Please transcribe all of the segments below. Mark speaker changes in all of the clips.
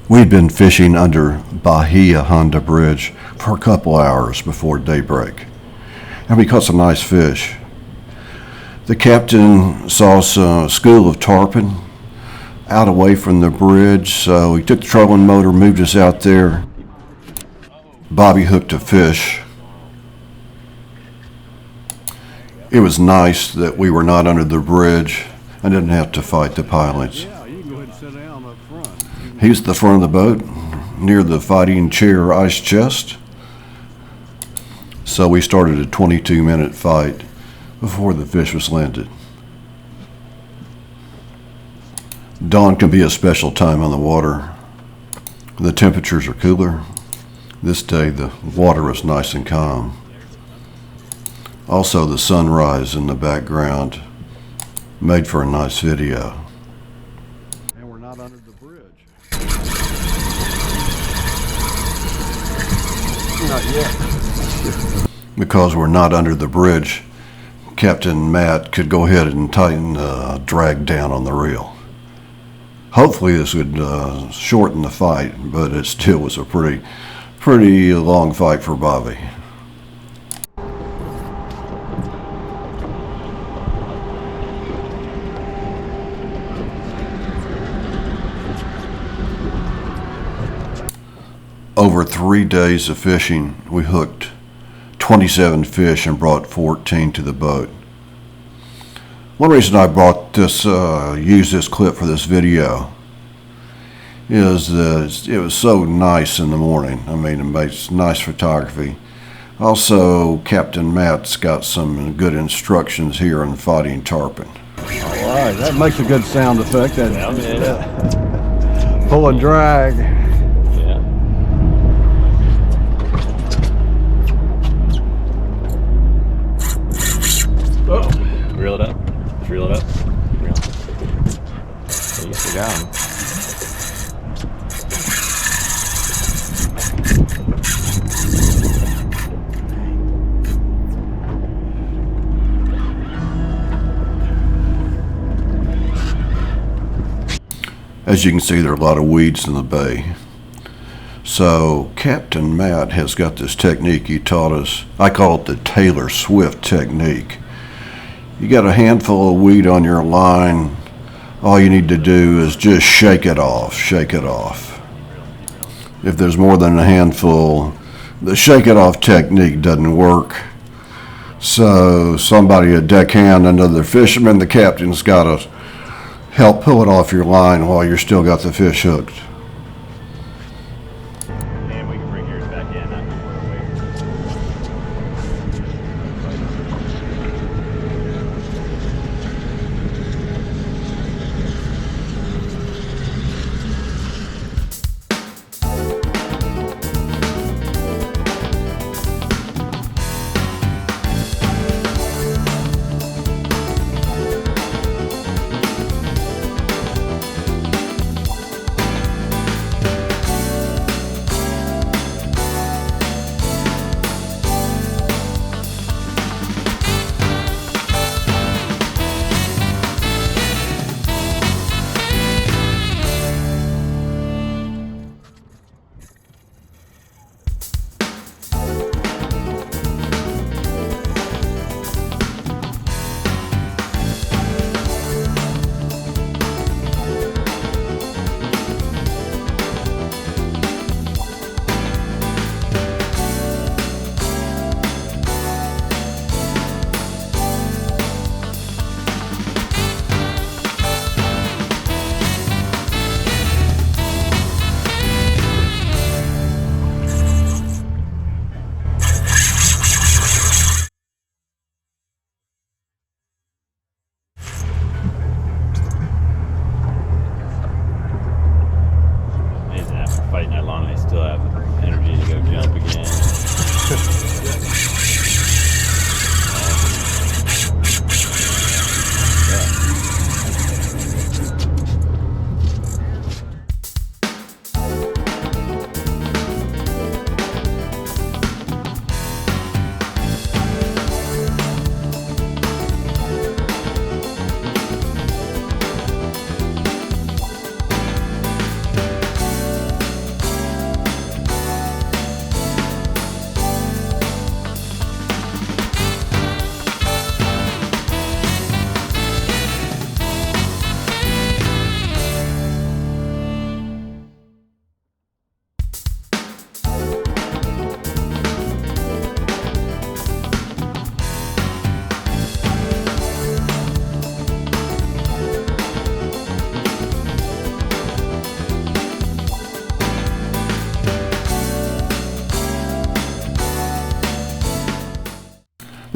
Speaker 1: We'd been fishing under Bahia Honda Bridge for a couple hours before daybreak, and we caught some nice fish. The captain saw a school of tarpon out away from the bridge, so he took the trolling motor, moved us out there. Bobby hooked a fish. It was nice that we were not under the bridge and didn't have to fight the pilots. He's at the front of the boat, near the fighting chair ice chest. So we started a 22-minute fight before the fish was landed. Dawn can be a special time on the water. The temperatures are cooler. This day the water was nice and calm. Also, the sunrise in the background made for a nice video. And we're not under the bridge. Not yet. Because we're not under the bridge, Captain Matt could go ahead and tighten the drag down on the reel. Hopefully this would shorten the fight, but it still was a pretty long fight for Bobby. Over 3 days of fishing, we hooked 27 fish and brought 14 to the boat. One reason I brought this, used this clip for this video is that it was so nice in the morning. I mean, it makes nice photography. Also, Captain Matt's got some good instructions here on fighting tarpon.
Speaker 2: All right, that makes a good sound effect. Pull and drag.
Speaker 3: Reel it up. Just reel it up. Reel it.
Speaker 2: Sit down.
Speaker 1: As you can see, there are a lot of weeds in the bay. So Captain Matt has got this technique he taught us. I call it the Taylor Swift technique. You got a handful of weed on your line, all you need to do is just shake it off. If there's more than a handful, the shake it off technique doesn't work. So somebody, a deckhand, another fisherman, the captain's got to help pull it off your line while you're still got the fish hooked.
Speaker 3: And we can bring yours back in.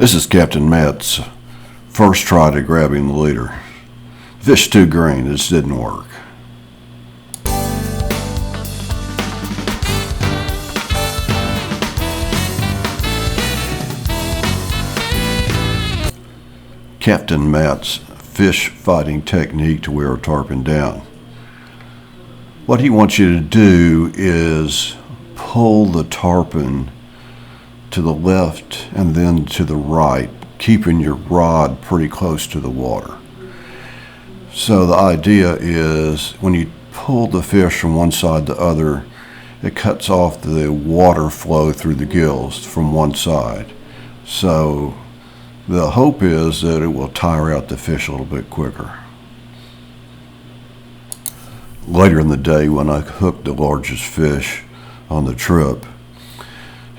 Speaker 1: This is Captain Matt's first try to grabbing the leader. Fish too green, this didn't work. Captain Matt's fish fighting technique to wear a tarpon down. What he wants you to do is pull the tarpon to the left and then to the right, keeping your rod pretty close to the water. So the idea is when you pull the fish from one side to the other, it cuts off the water flow through the gills from one side. So the hope is that it will tire out the fish a little bit quicker. Later in the day, when I hooked the largest fish on the trip,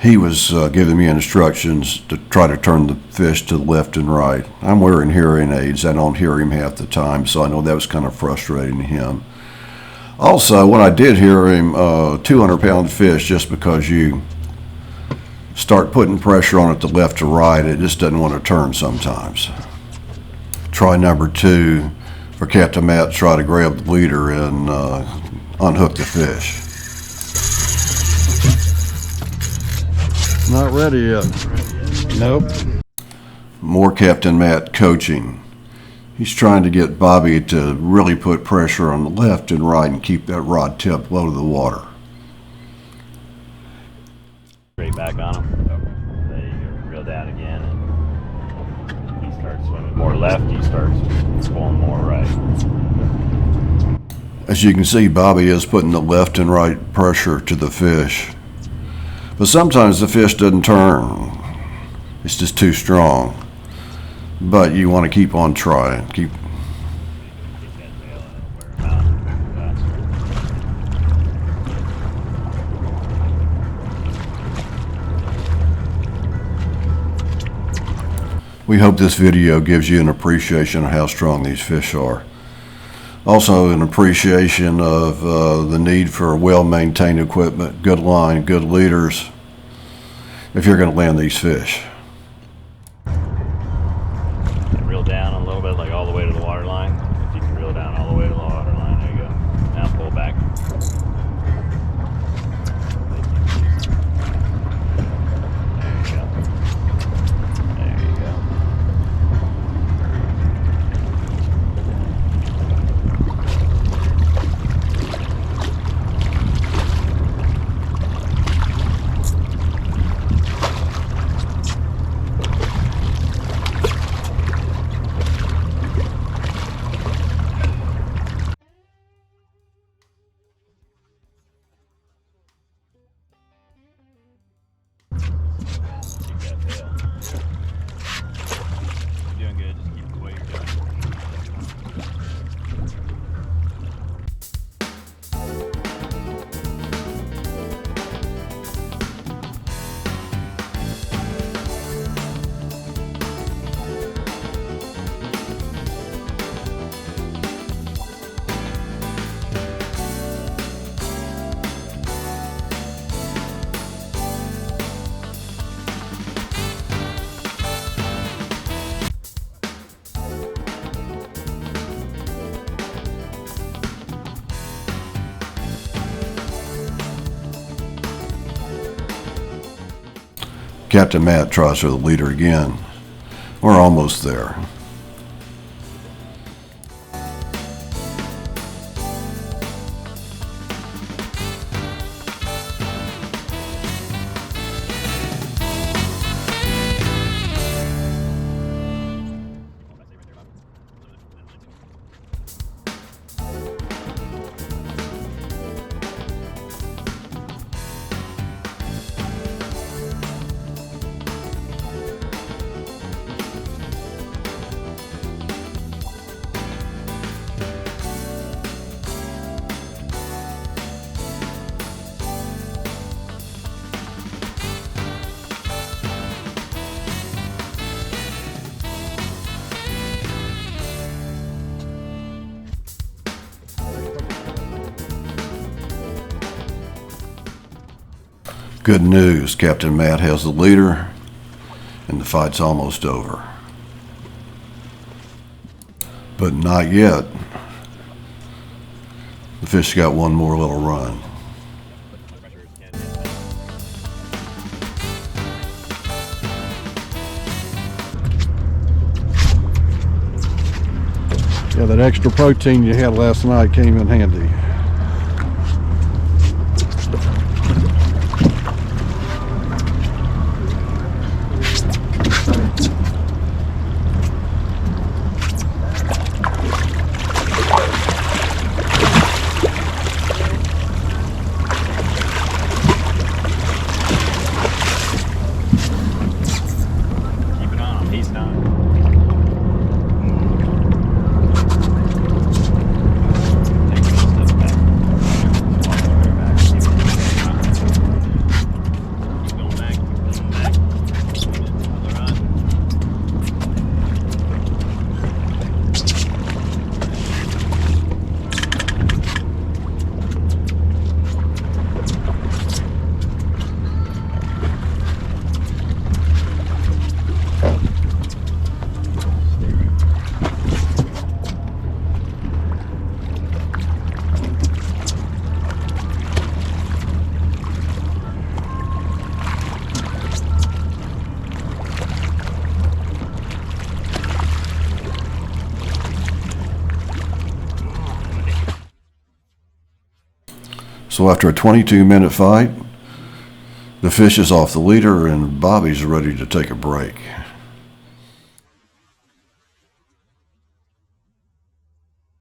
Speaker 1: he was giving me instructions to try to turn the fish to the left and right. I'm wearing hearing aids. I don't hear him half the time, so I know that was kind of frustrating to him. Also, when I did hear him, 200-pound fish, just because you start putting pressure on it to left to right, it just doesn't want to turn sometimes. Try number 2 for Captain Matt, try to grab the leader and unhook the fish.
Speaker 2: Not ready yet. Nope.
Speaker 1: More Captain Matt coaching. He's trying to get Bobby to really put pressure on the left and right and keep that rod tip low to the water.
Speaker 3: Straight back on him. Then you reel down again, and he starts swimming more left. He starts pulling more right.
Speaker 1: As you can see, Bobby is putting the left and right pressure to the fish. But sometimes the fish doesn't turn. It's just too strong. But you want to keep on trying.
Speaker 3: Keep that tail and wear him out faster.
Speaker 1: We hope this video gives you an appreciation of how strong these fish are. Also an appreciation of the need for well-maintained equipment, good line, good leaders, if you're going to land these fish.
Speaker 3: Reel down a little bit, like all the way to the water line. If you can reel down all the way to the water line, there you go. Now pull back. There you go. You're doing good. Just keep the way you're doing.
Speaker 1: Captain Matt tries for the leader again. We're almost there. Good news, Captain Matt has the leader. and the fight's almost over. But not yet. The fish got one more little run.
Speaker 2: Yeah, that extra protein you had last night came in handy.
Speaker 3: Keep it on him. He's not. Take a couple steps back. Walk all the way back. Keep going back. Keep going back. Another run.
Speaker 1: So after a 22-minute fight, the fish is off the leader and Bobby's ready to take a break.